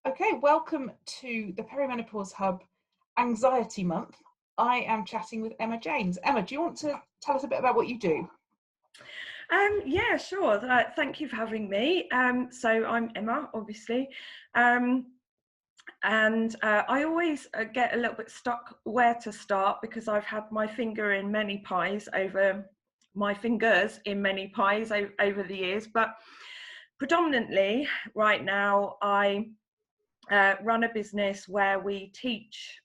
Okay, welcome to the Perimenopause Hub Anxiety Month. I am chatting with Emma Jaynes. Emma, do you want to tell us a bit about what you do? Yeah, sure. Thank you for having me. So I'm Emma, obviously, and I always get a little bit stuck where to start because I've had my finger in many pies over my fingers in many pies over the years. But predominantly, right now, I run a business where we teach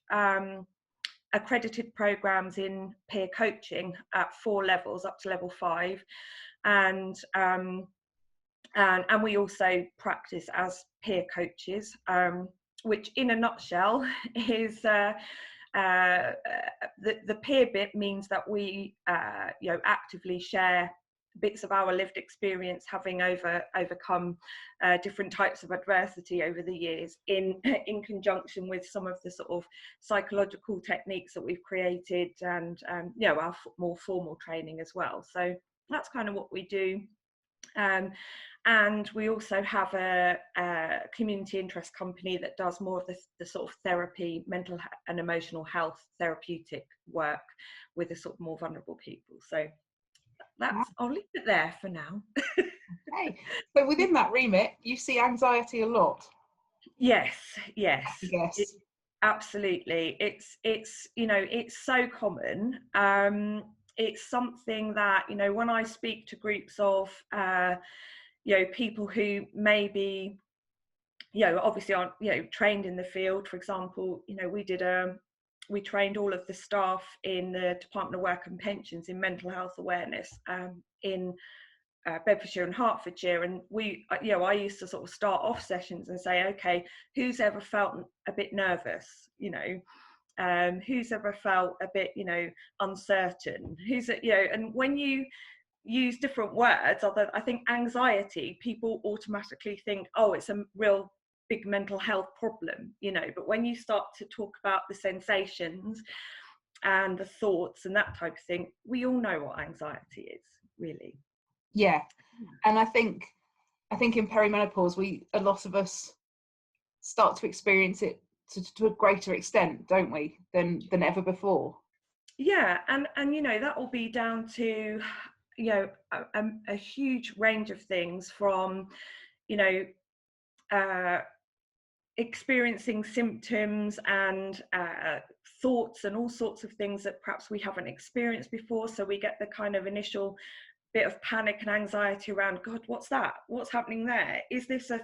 accredited programs in peer coaching at 4 levels up to level 5, and and we also practice as peer coaches, which in a nutshell is the peer bit means that we actively share bits of our lived experience, having overcome different types of adversity over the years, in conjunction with some of the sort of psychological techniques that we've created, and our more formal training as well. So that's kind of what we do. And we also have a community interest company that does more of the sort of therapy, mental and emotional health therapeutic work with the sort of more vulnerable people. So I'll leave it there for now. Okay, so within that remit, you see anxiety a lot. Yes, Yes. absolutely. It's so common. It's something that, when I speak to groups of people who maybe obviously aren't trained in the field. For example, we trained all of the staff in the Department of Work and Pensions in mental health awareness in Bedfordshire and Hertfordshire, and I used to sort of start off sessions and say, okay, who's ever felt a bit nervous, who's ever felt a bit uncertain, and when you use different words, although I think anxiety, people automatically think, oh, it's a real big mental health problem, but when you start to talk about the sensations and the thoughts and that type of thing, we all know what anxiety is, really. Yeah, and I think in perimenopause, a lot of us start to experience it to a greater extent, don't we, than ever before? Yeah, and that will be down to a huge range of things, from experiencing symptoms and thoughts and all sorts of things that perhaps we haven't experienced before. So we get the kind of initial bit of panic and anxiety around, God, what's that? What's happening there? Is this a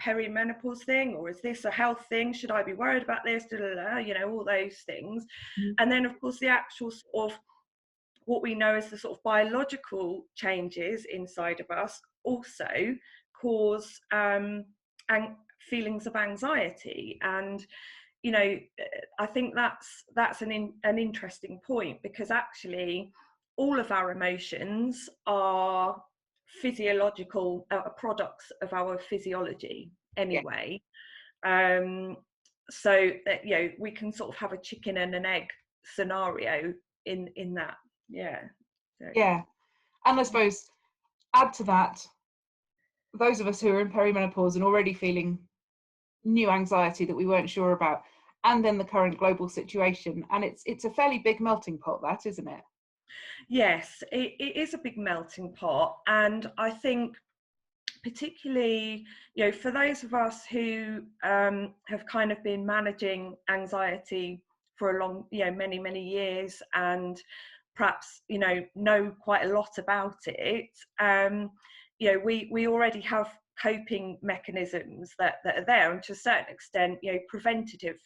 perimenopause thing, or is this a health thing? Should I be worried about this? All those things. Mm-hmm. And then, of course, the actual sort of what we know as the sort of biological changes inside of us also cause feelings of anxiety. And I think that's an interesting point, because actually all of our emotions are physiological, products of our physiology anyway. So we can sort of have a chicken and an egg scenario in that. Yeah, and I suppose add to that, those of us who are in perimenopause and already feeling new anxiety that we weren't sure about, and then the current global situation, and it's a fairly big melting pot, that, isn't it? Yes, it is a big melting pot. And I think particularly, for those of us who have kind of been managing anxiety for a long, many years, and perhaps know quite a lot about it, we already have coping mechanisms that are there, and to a certain extent, preventative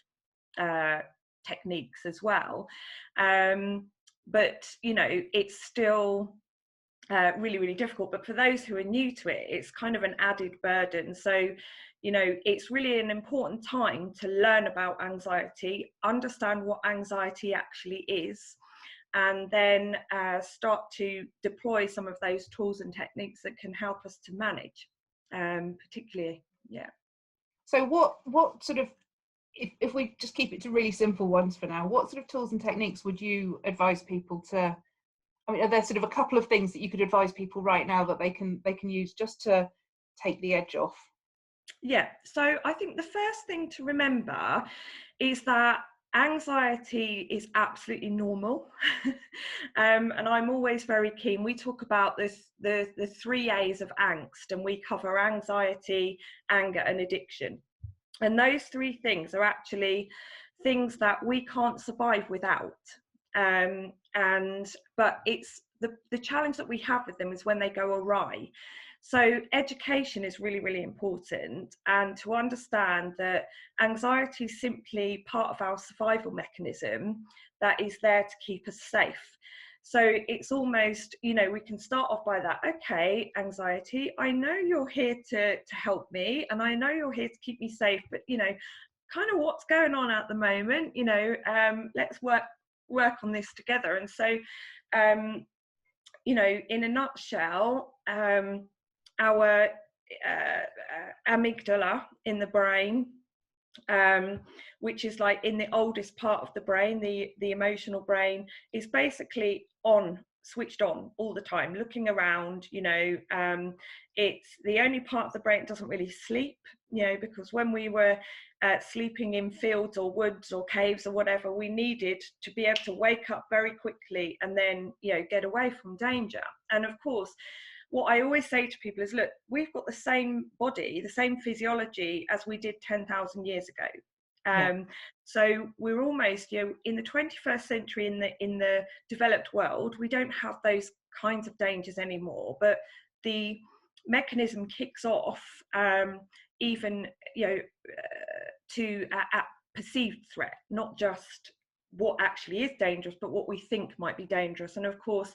techniques as well. But it's still really difficult. But for those who are new to it, it's kind of an added burden. So it's really an important time to learn about anxiety, understand what anxiety actually is, and then start to deploy some of those tools and techniques that can help us to manage, particularly. So what sort of, if we just keep it to really simple ones for now, what sort of tools and techniques would you advise people to, I mean, are there sort of a couple of things that you could advise people right now that they can use just to take the edge off? Yeah, so I think the first thing to remember is that anxiety is absolutely normal. And I'm always very keen. We talk about this, the 3 A's of angst, and we cover anxiety, anger, and addiction. And those three things are actually things that we can't survive without. But it's the challenge that we have with them is when they go awry. So education is really, really important, and to understand that anxiety is simply part of our survival mechanism that is there to keep us safe. So it's almost, you know, we can start off by that. Okay, anxiety, I know you're here to help me, and I know you're here to keep me safe, but you know, kind of what's going on at the moment, you know, let's work on this together. And so, you know, in a nutshell, our amygdala in the brain, which is like in the oldest part of the brain, the emotional brain, is basically switched on all the time, looking around. You know, it's the only part of the brain that doesn't really sleep, you know, because when we were sleeping in fields or woods or caves or whatever, we needed to be able to wake up very quickly and then, you know, get away from danger. And of course, what I always say to people is, look, we've got the same body, the same physiology as we did 10,000 years ago. So we're almost, you know, in the 21st century, in the developed world, we don't have those kinds of dangers anymore. But the mechanism kicks off, even, you know, to a perceived threat, not just what actually is dangerous, but what we think might be dangerous. And of course,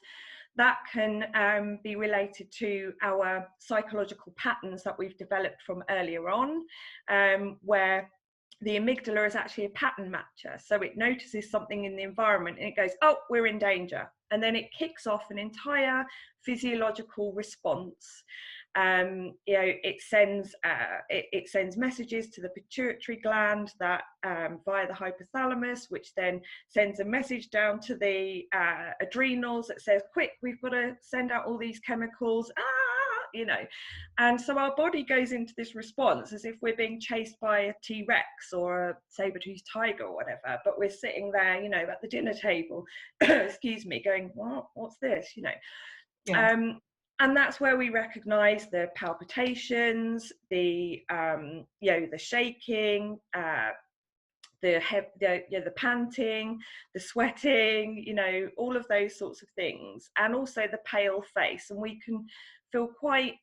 that can be related to our psychological patterns that we've developed from earlier on, where the amygdala is actually a pattern matcher. So it notices something in the environment and it goes, oh, we're in danger. And then it kicks off an entire physiological response. You know, it sends messages to the pituitary gland that via the hypothalamus, which then sends a message down to the adrenals that says, quick, we've got to send out all these chemicals, you know. And so our body goes into this response as if we're being chased by a T-Rex or a saber-toothed tiger or whatever, but we're sitting there, you know, at the dinner table, excuse me, going, what's this, you know. Yeah. And that's where we recognize the palpitations, the you know, the shaking, the panting, the sweating, you know, all of those sorts of things, and also the pale face. And we can feel quite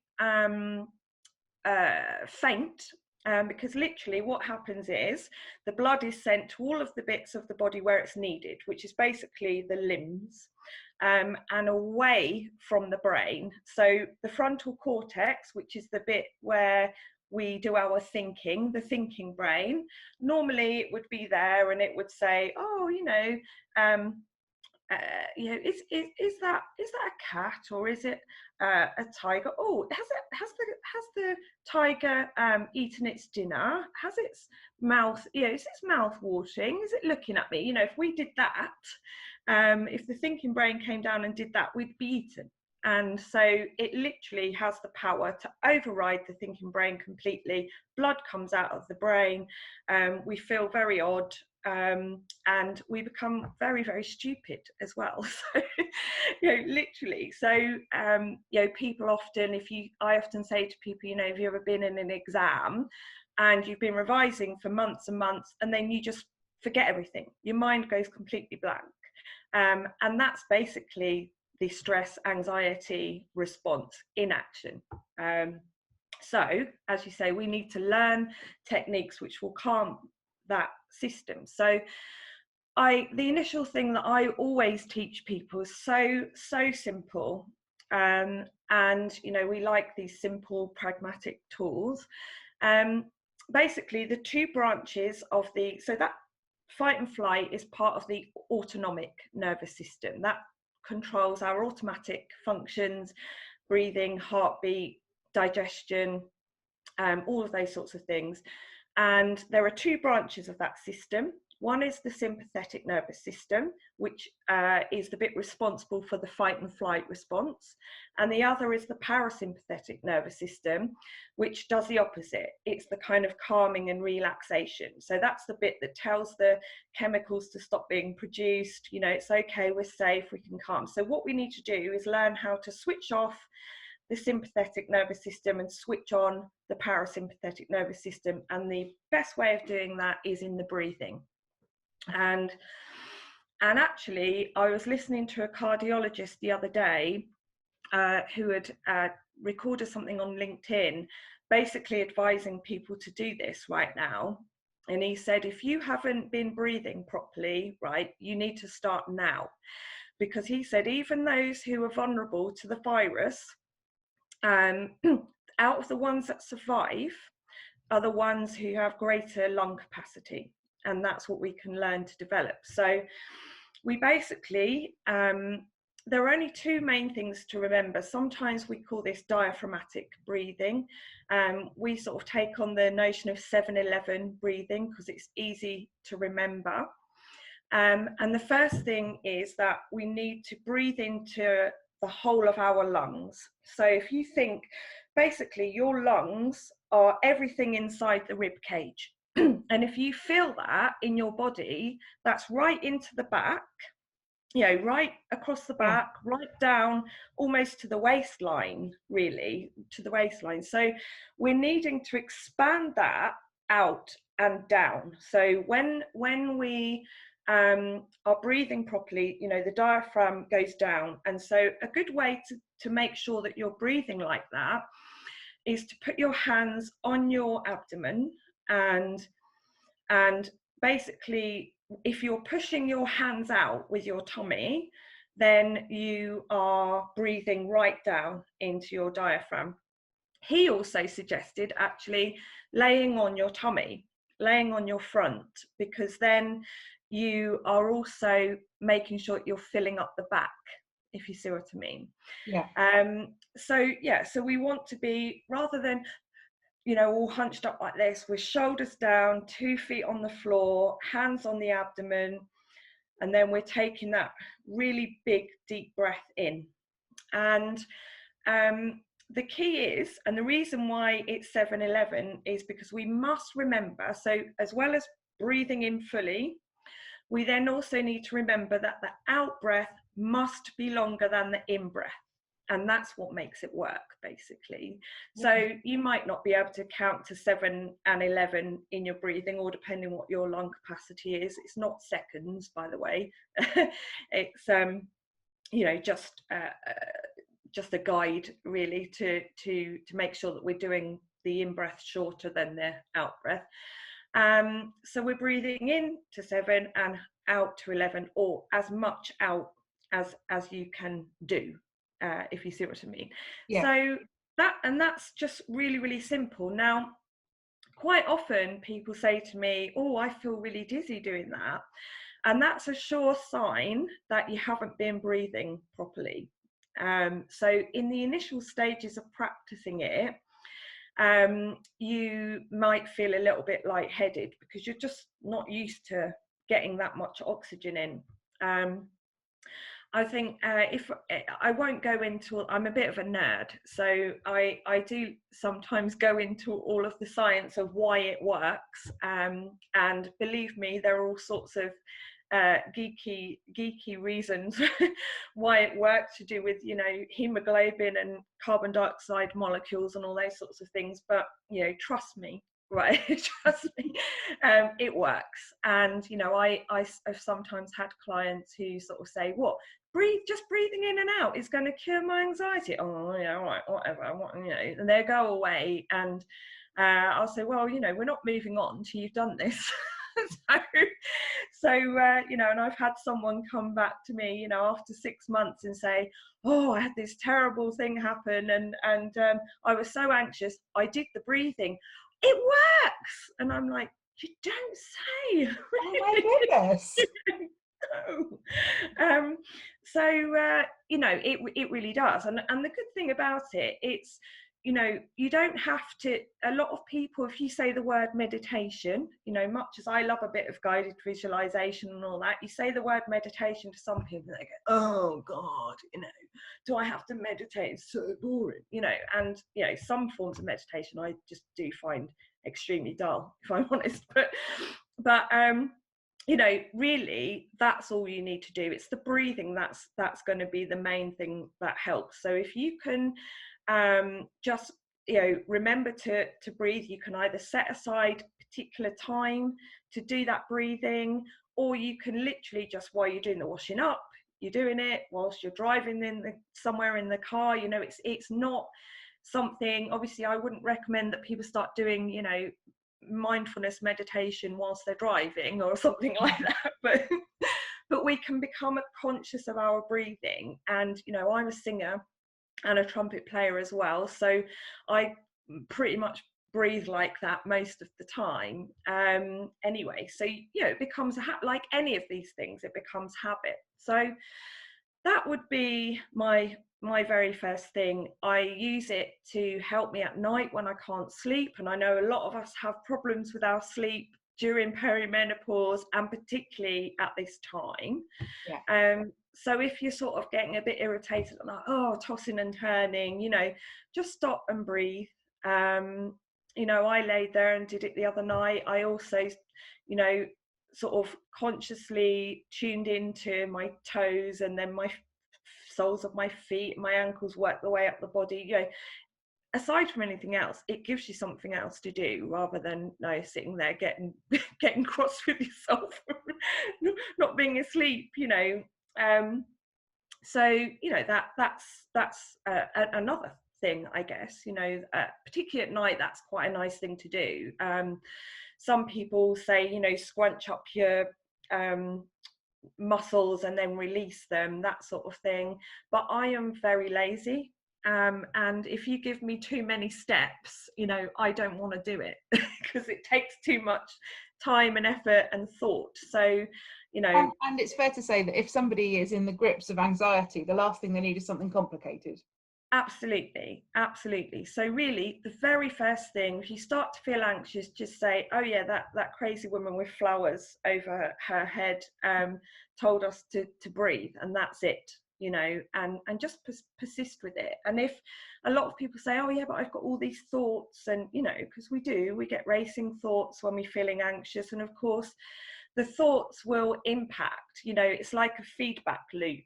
faint, because literally what happens is the blood is sent to all of the bits of the body where it's needed, which is basically the limbs, and away from the brain. So the frontal cortex, which is the bit where we do our thinking, the thinking brain, normally it would be there and it would say, oh, you know, you know, is that a cat or is it a tiger? Oh, has the tiger eaten its dinner? Has its mouth, you know, is its mouth watering? Is it looking at me? You know, if we did that, if the thinking brain came down and did that, we'd be eaten. And so it literally has the power to override the thinking brain completely. Blood comes out of the brain. We feel very odd. And we become very, very stupid as well. So, you know, literally. So, you know, people often, I often say to people, you know, have you ever been in an exam and you've been revising for months and months, and then you just forget everything? Your mind goes completely blank. And that's basically the stress anxiety response in action. So, as you say, we need to learn techniques which will calm that system. So the initial thing that I always teach people is so simple, and you know, we like these simple pragmatic tools. Basically the two branches of so that fight and flight is part of the autonomic nervous system that controls our automatic functions, breathing, heartbeat, digestion, all of those sorts of things. And there are two branches of that system, One is the sympathetic nervous system, which is the bit responsible for the fight and flight response. And the other is the parasympathetic nervous system, which does the opposite. It's the kind of calming and relaxation. So that's the bit that tells the chemicals to stop being produced. You know, it's okay, we're safe, we can calm. So what we need to do is learn how to switch off the sympathetic nervous system and switch on the parasympathetic nervous system. And the best way of doing that is in the breathing. And actually, I was listening to a cardiologist the other day who had recorded something on LinkedIn, basically advising people to do this right now. And he said, if you haven't been breathing properly, right, you need to start now. Because he said, even those who are vulnerable to the virus, out of the ones that survive, are the ones who have greater lung capacity. And that's what we can learn to develop. So we basically, there are only two main things to remember. Sometimes we call this diaphragmatic breathing. We sort of take on the notion of 7-11 breathing because it's easy to remember. And the first thing is that we need to breathe into the whole of our lungs. So if you think, basically your lungs are everything inside the rib cage. And if you feel that in your body, that's right into the back, you know, right across the back, right down almost to the waistline, really, to the waistline. So we're needing to expand that out and down. So when we are breathing properly, you know, the diaphragm goes down. And so a good way to make sure that you're breathing like that is to put your hands on your abdomen, and basically if you're pushing your hands out with your tummy, then you are breathing right down into your diaphragm. He also suggested actually laying on your tummy, laying on your front, because then you are also making sure you're filling up the back, if you see what I mean. So we want to be, rather than, you know, all hunched up like this, with shoulders down, 2 feet on the floor, hands on the abdomen, and then we're taking that really big deep breath in. And the key is, and the reason why it's 7-11 is because we must remember, so as well as breathing in fully, we then also need to remember that the out breath must be longer than the in breath. And that's what makes it work, basically. So you might not be able to count to 7 and 11 in your breathing, or depending what your lung capacity is. It's not seconds, by the way. It's you know, just a guide, really, to make sure that we're doing the in breath shorter than the out breath. So we're breathing in to 7 and out to 11, or as much out as you can do. If you see what I mean. So that's just really, really simple. Now, quite often people say to me, oh, I feel really dizzy doing that. And that's a sure sign that you haven't been breathing properly. So in the initial stages of practicing it, you might feel a little bit lightheaded because you're just not used to getting that much oxygen in. I think if I won't go into, I'm a bit of a nerd, so I do sometimes go into all of the science of why it works, and believe me, there are all sorts of geeky reasons why it works, to do with, you know, hemoglobin and carbon dioxide molecules and all those sorts of things. But, you know, trust me, right? Trust me, it works. And, you know, I've sometimes had clients who sort of say, what, just breathing in and out is going to cure my anxiety? Oh, yeah, all right, whatever, you know, and they go away, and I'll say, well, you know, we're not moving on till you've done this. so you know, and I've had someone come back to me, you know, after 6 months and say, oh, I had this terrible thing happen, and I was so anxious, I did the breathing, it works. And I'm like, you don't say. Oh my goodness. No. So you know, it really does. And the good thing about it, it's, you know, you don't have to, a lot of people, if you say the word meditation, you know, much as I love a bit of guided visualization and all that, you say the word meditation to some people, they go, oh God, you know, do I have to meditate? It's so boring, you know. And, you know, some forms of meditation I just do find extremely dull, if I'm honest. But you know, really, that's all you need to do. It's the breathing that's going to be the main thing that helps. So if you can just, you know, remember to breathe, you can either set aside particular time to do that breathing, or you can literally just, while you're doing the washing up, you're doing it whilst you're driving somewhere in the car. You know, it's not something, obviously I wouldn't recommend that people start doing, you know, mindfulness meditation whilst they're driving or something like that, but we can become conscious of our breathing. And, you know, I'm a singer and a trumpet player as well, so I pretty much breathe like that most of the time, anyway. So, you know, it becomes like any of these things, it becomes habit. So that would be my very first thing. I use it to help me at night when I can't sleep, and I know a lot of us have problems with our sleep during perimenopause, and particularly at this time. So if you're sort of getting a bit irritated and like, oh, tossing and turning, you know, just stop and breathe. You know, I laid there and did it the other night. I also, you know, sort of consciously tuned into my toes, and then my soles of my feet, my ankles work their way up the body. You know, aside from anything else, it gives you something else to do rather than sitting there getting cross with yourself, not being asleep. You know, so you know that's another thing, I guess. You know, particularly at night, that's quite a nice thing to do. Some people say, you know, scrunch up your muscles and then release them, that sort of thing. But I am very lazy. And if you give me too many steps, you know, I don't want to do it because it takes too much time and effort and thought. So, you know. And it's fair to say that if somebody is in the grips of anxiety, the last thing they need is something complicated. Absolutely, absolutely. So really, the very first thing, if you start to feel anxious, just say, oh yeah, that crazy woman with flowers over her head told us to breathe, and that's it, you know, and just persist with it. And if a lot of people say, oh yeah, but I've got all these thoughts, and you know, because we get racing thoughts when we're feeling anxious, and of course the thoughts will impact, you know, it's like a feedback loop.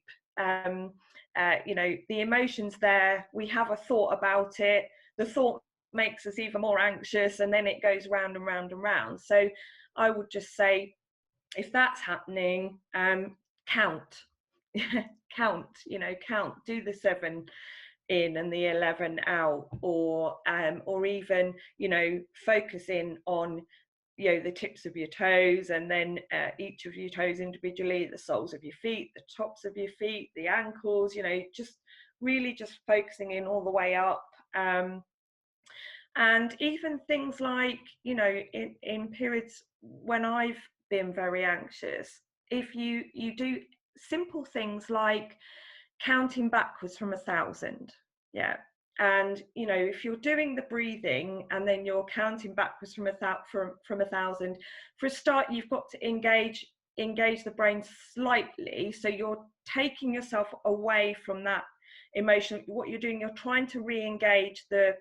You know, the emotions there, we have a thought about it, the thought makes us even more anxious, and then it goes round and round and round. So I would just say, if that's happening, count you know, count, do the 7 in and the 11 out, or even, you know, focus in on, you know, the tips of your toes, and then each of your toes individually, the soles of your feet, the tops of your feet, the ankles, you know, just really just focusing in all the way up. And even things like, you know, in periods when I've been very anxious, if you do simple things like counting backwards from 1,000, yeah. And you know, if you're doing the breathing and then you're counting backwards from 1,000, for a start, you've got to engage the brain slightly. So you're taking yourself away from that emotion. What you're doing, you're trying to re-engage the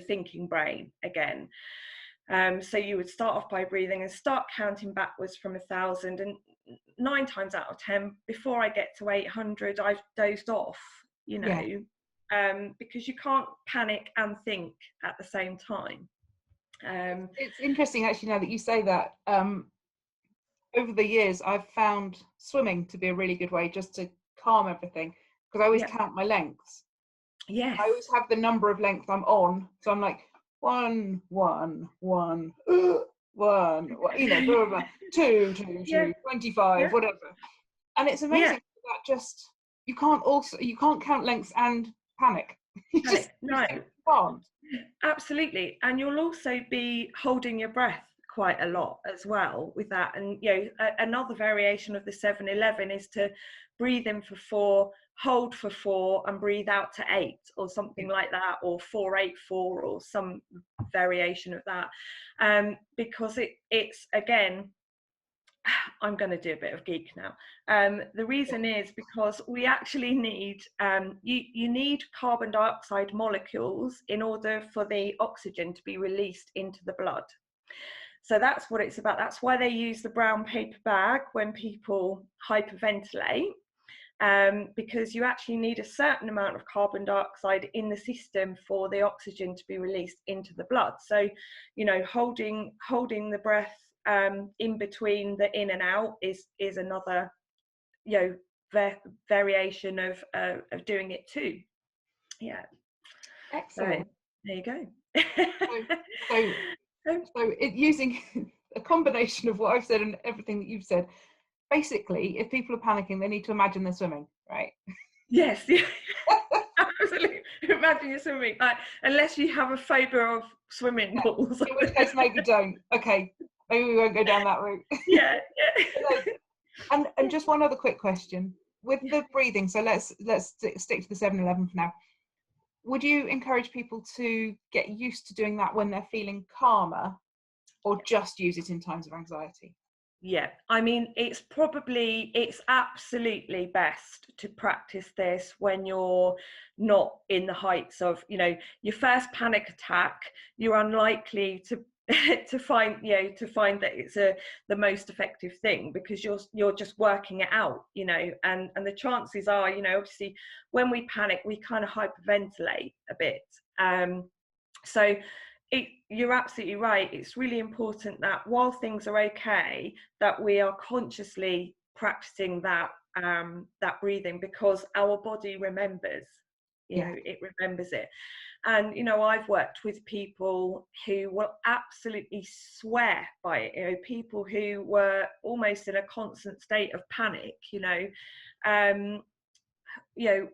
thinking brain again. So you would start off by breathing and start counting backwards from 1,000, and 9 times out of 10, before I get to 800, I've dozed off, you know, because you can't panic and think at the same time. It's interesting, actually, now that you say that. Over the years, I've found swimming to be a really good way just to calm everything, because I always count my lengths. Yes. I always have the number of lengths I'm on, so I'm like 1, 1, 1, 1, you know, blah, blah, blah, 2, 2, 2, 25, whatever. And it's amazing that just you can't count lengths and panic. No. Can't. Absolutely. And you'll also be holding your breath quite a lot as well with that. And you know, another variation of the 7-11 is to breathe in for 4, hold for 4 and breathe out to 8 or something like that, or 4-8-4 or some variation of that, because it's again, I'm going to do a bit of geek now. The reason is because we actually need, you need carbon dioxide molecules in order for the oxygen to be released into the blood. So that's what it's about. That's why they use the brown paper bag when people hyperventilate, because you actually need a certain amount of carbon dioxide in the system for the oxygen to be released into the blood. So, you know, holding the breath in between the in and out is another, you know, variation of doing it too. Yeah. Excellent. So there you go. So using a combination of what I've said and everything that you've said, basically, if people are panicking, they need to imagine they're swimming, right? Yes, yeah. Absolutely. Imagine you're swimming, unless you have a phobia of swimming pools. In which case, maybe don't. Okay, maybe we won't go down that route. Yeah. And just one other quick question with the breathing. So let's stick to the 7-11 for now. Would you encourage people to get used to doing that when they're feeling calmer, or just use it in times of anxiety? Yeah, I mean, it's absolutely best to practice this when you're not in the heights of, you know, your first panic attack. You're unlikely to to find that it's the most effective thing, because you're just working it out, you know, and the chances are, you know, obviously when we panic we kind of hyperventilate a bit, so you're absolutely right. It's really important that while things are okay, that we are consciously practicing that breathing, because our body remembers. You know, it remembers it. And, you know, I've worked with people who will absolutely swear by it. You know, people who were almost in a constant state of panic, you know,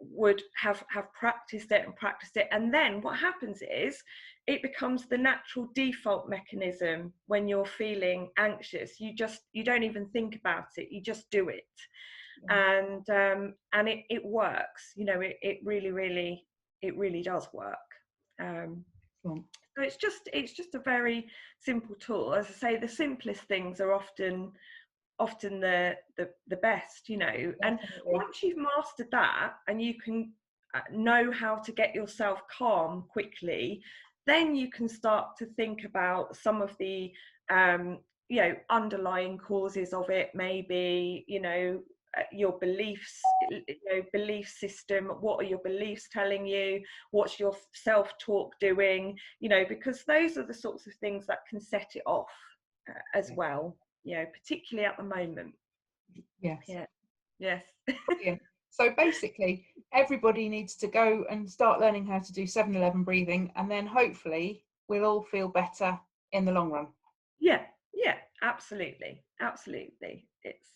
would have practiced it, and then what happens is it becomes the natural default mechanism. When you're feeling anxious, you don't even think about it, you just do it. And it works, you know, it really does work. So it's just a very simple tool. As I say, the simplest things are often the best, you know. And once you've mastered that and you can know how to get yourself calm quickly, then you can start to think about some of the you know, underlying causes of it. Maybe, you know, your beliefs, you know, belief system. What are your beliefs telling you? What's your self-talk doing? You know, because those are the sorts of things that can set it off as well, you know, particularly at the moment. Yes. Yeah. Yes. Yeah. So basically, everybody needs to go and start learning how to do 7-11 breathing, and then hopefully we'll all feel better in the long run. Yeah. Absolutely. It's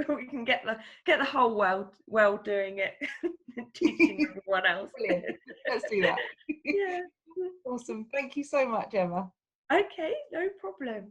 we can get the whole world doing it, teaching everyone else. Brilliant. Let's do that. Yeah. Awesome. Thank you so much, Emma. Okay, no problem.